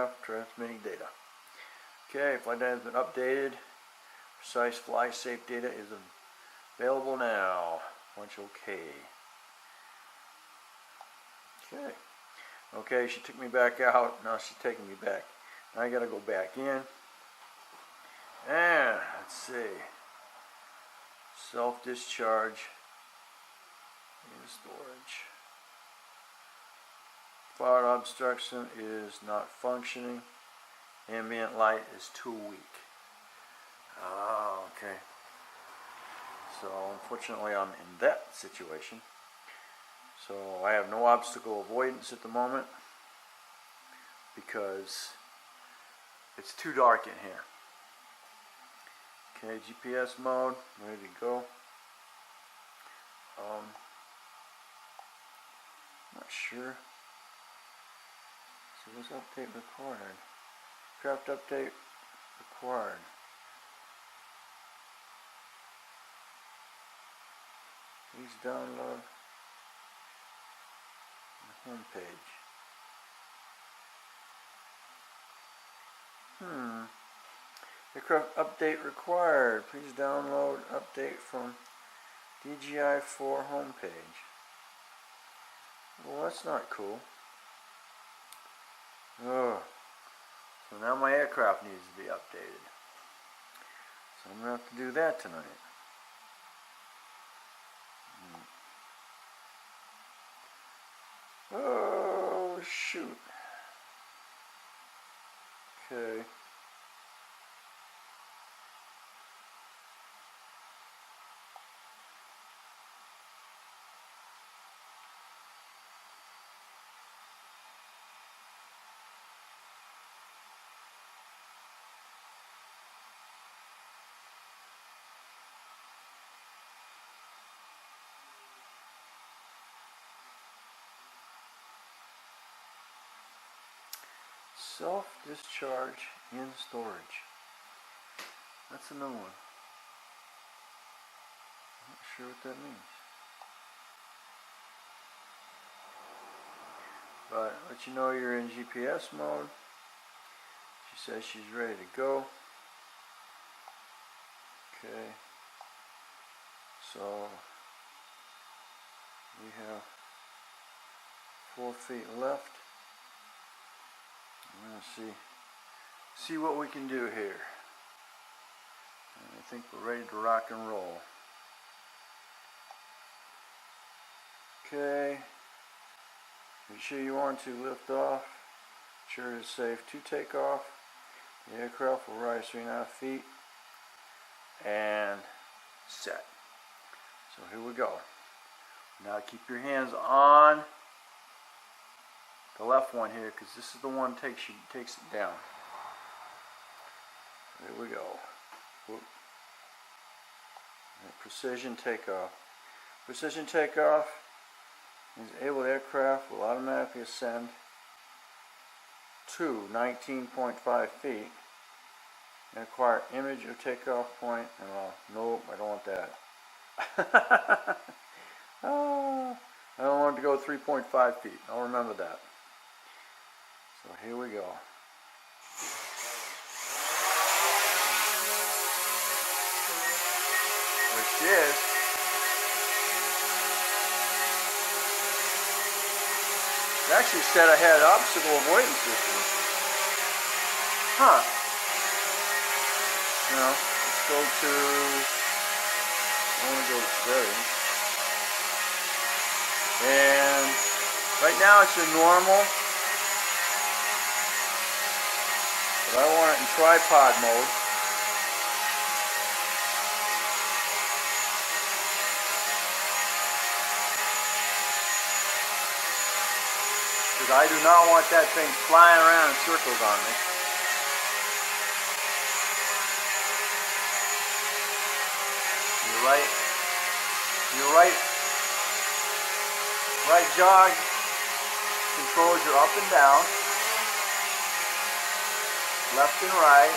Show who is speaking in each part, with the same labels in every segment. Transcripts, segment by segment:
Speaker 1: aircraft transmitting data. Okay, flight data has been updated. Precise fly safe data is available now. Punch OK. Okay. Okay, she took me back out. Now she's taking me back. Now I gotta go back in. And let's see. Self-discharge in storage. Cloud obstruction is not functioning. Ambient light is too weak. Ah, okay. So unfortunately I'm in that situation. So I have no obstacle avoidance at the moment because it's too dark in here. Okay, GPS mode, ready to go. Not sure. So this update required. Craft update required. Please download the home page. Aircraft update required. Please download update from DJI 4 homepage. Well, that's not cool. Oh, so now my aircraft needs to be updated. So I'm going to have to do that tonight. Oh, shoot. Okay. Self-discharge in storage. That's a new one. I'm not sure what that means. But let you know you're in GPS mode. She says she's ready to go. Okay. So we have 4 feet left. I'm going to see what we can do here. And I think we're ready to rock and roll. Okay. Make sure you want to lift off. Sure it's safe to take off. The aircraft will rise 3.5 feet. And set. So here we go. Now keep your hands on the left one here, because this is the one takes it down. There we go. Whoop. And precision takeoff. Precision takeoff means able aircraft will automatically ascend to 19.5 feet and acquire image of takeoff point. Nope, I don't want that. I don't want it to go 3.5 feet. I'll remember that. So here we go. There she is. It actually said I had obstacle avoidance system. Huh. Now, let's go to, I want to go to settings. And right now it's in normal. But I want it in tripod mode. Because I do not want that thing flying around in circles on me. Right jog controls your up and down, left and right.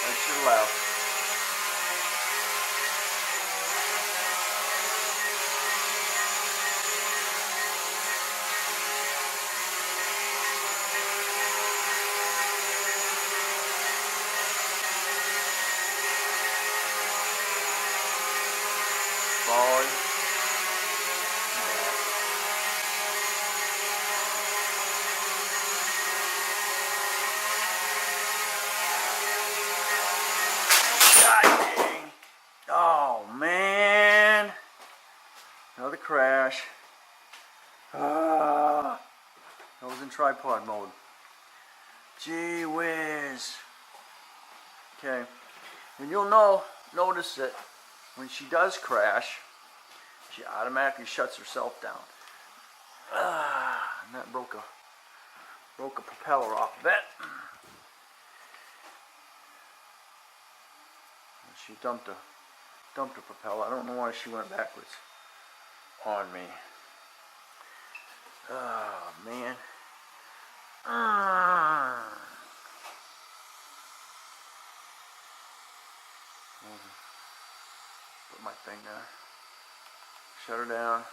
Speaker 1: That's your left. in tripod mode. Gee whiz. Okay, and you'll notice that when she does crash, she automatically shuts herself down. And that broke a propeller off of it. She dumped a propeller. I don't know why she went backwards on me. Oh man. Put my thing there. Shut her down.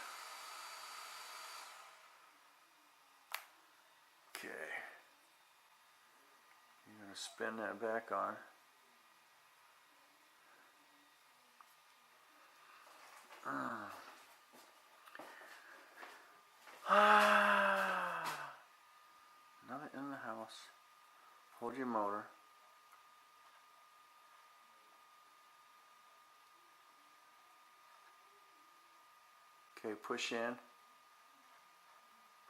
Speaker 1: Okay. You're going to spin that back on. Another in the house. Hold your motor. Okay, push in.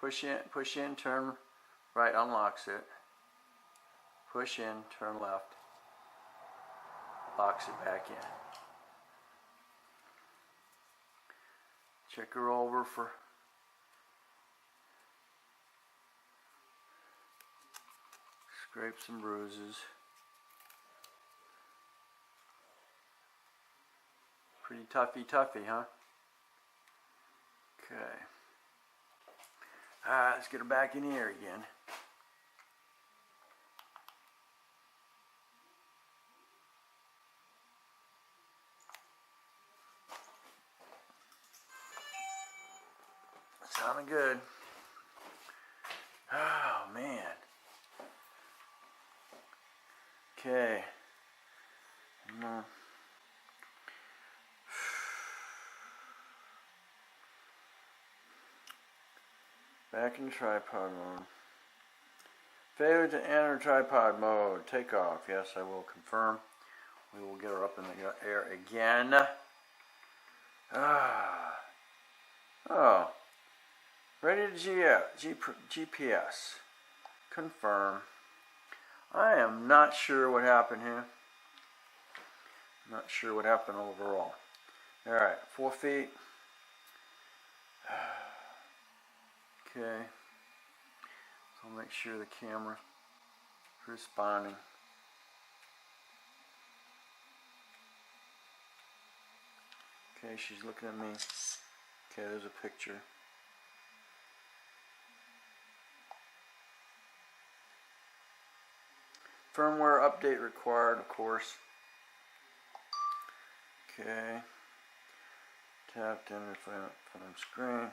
Speaker 1: Push in, turn right, unlocks it. Push in, turn left. Locks it back in. Check her over for scrapes and bruises. Pretty toughy, huh? Okay. Alright, let's get her back in here again. Sounding good. Oh man. Okay. Back in tripod mode. Failure to enter tripod mode. Take off. Yes, I will confirm. We will get her up in the air again. Oh. Ready to GPS. Confirm. I am not sure what happened here. Not sure what happened overall. Alright, 4 feet. Okay. So I'll make sure the camera is responding. Okay, she's looking at me. Okay, there's a picture. Firmware update required, of course. Okay. Tapped in the phone screen.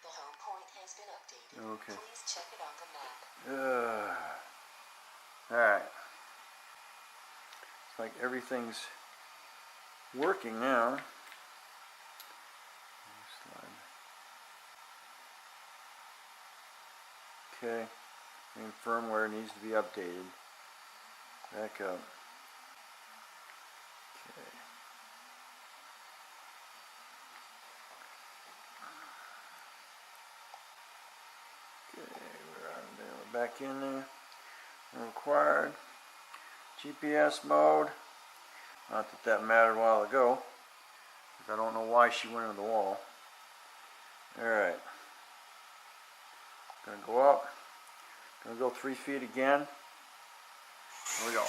Speaker 2: The home point has been updated.
Speaker 1: Okay.
Speaker 2: Please check it on the map.
Speaker 1: Alright. It's like everything's working now. Okay. And firmware needs to be updated. Back up. Okay. Okay, we're out there. We're back in there. Required. GPS mode. Not that that mattered a while ago. Because I don't know why she went into the wall. Alright. Gonna go up. Gonna go 3 feet again. Here we go. The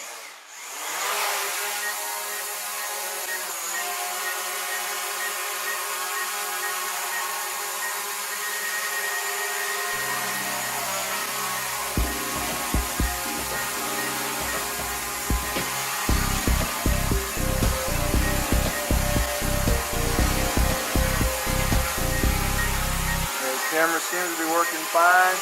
Speaker 1: camera seems to be working fine.